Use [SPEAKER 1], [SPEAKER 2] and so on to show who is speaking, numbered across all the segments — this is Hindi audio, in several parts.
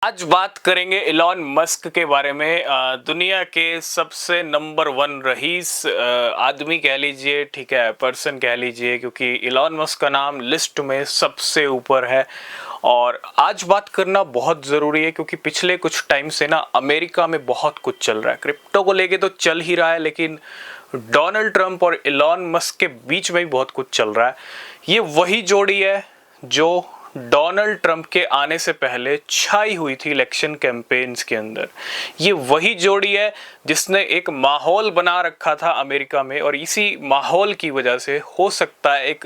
[SPEAKER 1] आज बात करेंगे इलॉन मस्क के बारे में। दुनिया के सबसे नंबर 1 रईस आदमी कह लीजिए, ठीक है, पर्सन कह लीजिए, क्योंकि इलॉन मस्क का नाम लिस्ट में सबसे ऊपर है। और आज बात करना बहुत ज़रूरी है क्योंकि पिछले कुछ टाइम से ना अमेरिका में बहुत कुछ चल रहा है। क्रिप्टो को लेके तो चल ही रहा है, लेकिन डोनाल्ड ट्रंप और इलॉन मस्क के बीच में भी बहुत कुछ चल रहा है। ये वही जोड़ी है जो डोनाल्ड ट्रंप के आने से पहले छाई हुई थी इलेक्शन कैंपेन्स के अंदर। ये वही जोड़ी है जिसने एक माहौल बना रखा था अमेरिका में, और इसी माहौल की वजह से हो सकता है एक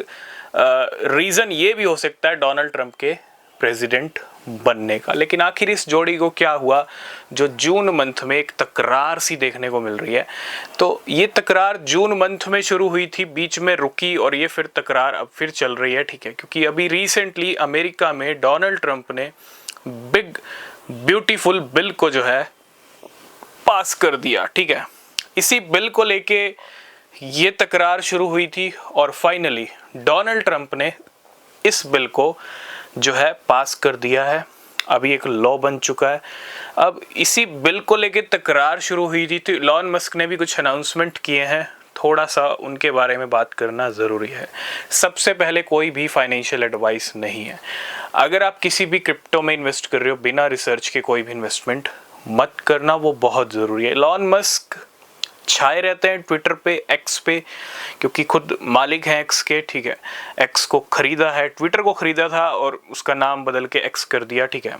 [SPEAKER 1] रीज़न ये भी हो सकता है डोनाल्ड ट्रंप के प्रेसिडेंट बनने का। लेकिन आखिर इस जोड़ी को क्या हुआ जो जून मंथ में एक तकरार सी देखने को मिल रही है। तो ये तकरार जून मंथ में शुरू हुई थी, बीच में रुकी, और ये फिर तकरार अब फिर चल रही है, ठीक है, क्योंकि अभी रिसेंटली अमेरिका में डोनाल्ड ट्रंप ने बिग ब्यूटीफुल बिल को जो है पास कर दिया, ठीक है। इसी बिल को लेके ये तकरार शुरू हुई थी और फाइनली डोनाल्ड ट्रंप ने इस बिल को जो है पास कर दिया है। अभी एक लॉ बन चुका है। अब इसी बिल को लेके तकरार शुरू हुई थी तो इलॉन मस्क ने भी कुछ अनाउंसमेंट किए हैं, थोड़ा सा उनके बारे में बात करना ज़रूरी है। सबसे पहले कोई भी फाइनेंशियल एडवाइस नहीं है। अगर आप किसी भी क्रिप्टो में इन्वेस्ट कर रहे हो, बिना रिसर्च के कोई भी इन्वेस्टमेंट मत करना, वो बहुत ज़रूरी है। इलॉन मस्क छाए रहते हैं ट्विटर पे, एक्स पे, क्योंकि खुद मालिक हैं एक्स के, ठीक है। एक्स को खरीदा है, ट्विटर को खरीदा था और उसका नाम बदल के एक्स कर दिया, ठीक है।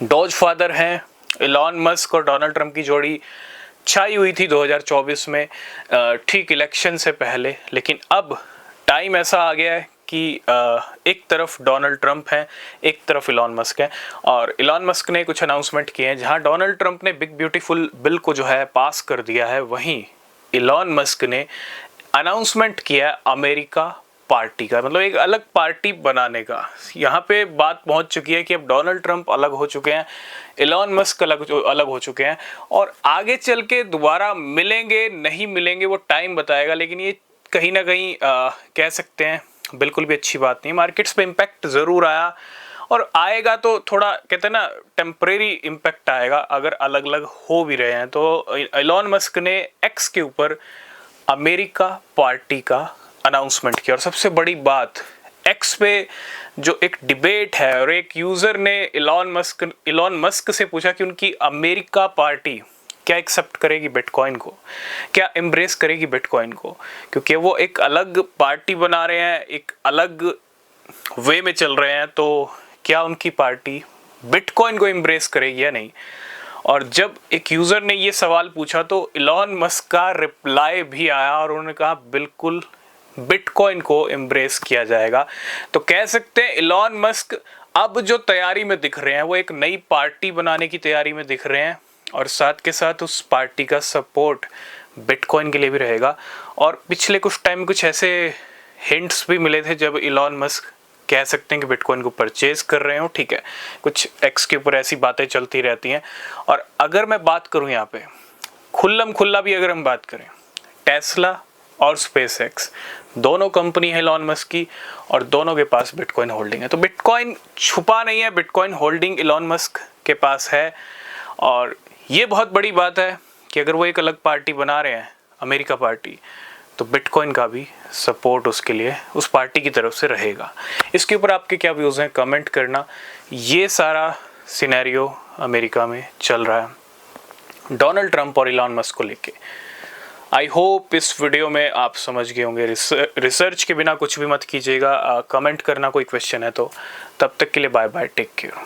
[SPEAKER 1] डॉज फादर हैं इलॉन मस्क और डोनाल्ड ट्रंप की जोड़ी छाई हुई थी 2024 में, ठीक इलेक्शन से पहले। लेकिन अब टाइम ऐसा आ गया है कि एक तरफ डोनाल्ड ट्रंप हैं, एक तरफ इलॉन मस्क है, और इलॉन मस्क ने कुछ अनाउंसमेंट किए हैं। जहां डोनाल्ड ट्रंप ने बिग ब्यूटीफुल बिल को जो है पास कर दिया है, वहीं इलॉन मस्क ने अनाउंसमेंट किया है अमेरिका पार्टी का, मतलब एक अलग पार्टी बनाने का। यहाँ पे बात पहुँच चुकी है कि अब डोनाल्ड ट्रंप अलग हो चुके हैं, इलॉन मस्क अलग हो चुके हैं, और आगे चल के दोबारा मिलेंगे नहीं मिलेंगे वो टाइम बताएगा। लेकिन ये कहीं ना कहीं कह सकते हैं बिल्कुल भी अच्छी बात नहीं। मार्केट्स पे इम्पैक्ट ज़रूर आया, और आएगा तो थोड़ा कहते हैं ना टेम्परेरी इम्पैक्ट आएगा अगर अलग अलग हो भी रहे हैं। तो इलॉन मस्क ने एक्स के ऊपर अमेरिका पार्टी का अनाउंसमेंट किया। और सबसे बड़ी बात, एक्स पे जो एक डिबेट है, और एक यूज़र ने इलॉन मस्क से पूछा कि उनकी अमेरिका पार्टी क्या एक्सेप्ट करेगी बिटकॉइन को, क्या एम्ब्रेस करेगी बिटकॉइन को, क्योंकि वो एक अलग पार्टी बना रहे हैं, एक अलग वे में चल रहे हैं। तो क्या उनकी पार्टी बिटकॉइन को एम्ब्रेस करेगी या नहीं। और जब एक यूज़र ने ये सवाल पूछा तो इलॉन मस्क का रिप्लाई भी आया, और उन्होंने कहा बिल्कुल बिटकॉइन को एम्ब्रेस किया जाएगा। तो कह सकते हैं इलॉन मस्क अब जो तैयारी में दिख रहे हैं वो एक नई पार्टी बनाने की तैयारी में दिख रहे हैं, और साथ के साथ उस पार्टी का सपोर्ट बिटकॉइन के लिए भी रहेगा। और पिछले कुछ टाइम कुछ ऐसे हिंट्स भी मिले थे जब इलॉन मस्क कह सकते हैं कि बिटकॉइन को परचेज कर रहे हो, ठीक है। कुछ एक्स के ऊपर ऐसी बातें चलती रहती हैं। और अगर मैं बात करूं यहाँ पे खुल्लम खुल्ला भी अगर हम बात करें, टेस्ला और स्पेस एक्स दोनों कंपनी है इलॉन मस्क की, और दोनों के पास बिटकॉइन होल्डिंग है। तो बिटकॉइन छुपा नहीं है, बिटकॉइन होल्डिंग इलॉन मस्क के पास है। और ये बहुत बड़ी बात है कि अगर वो एक अलग पार्टी बना रहे हैं, अमेरिका पार्टी, तो बिटकॉइन का भी सपोर्ट उसके लिए उस पार्टी की तरफ से रहेगा। इसके ऊपर आपके क्या व्यूज़ हैं, कमेंट करना। ये सारा सिनेरियो अमेरिका में चल रहा है डोनाल्ड ट्रंप और इलॉन मस्क को लेके। आई होप इस वीडियो में आप समझ गए होंगे। रिसर्च के बिना कुछ भी मत कीजिएगा। कमेंट करना कोई क्वेश्चन है तो। तब तक के लिए बाय बाय, टेक केयर।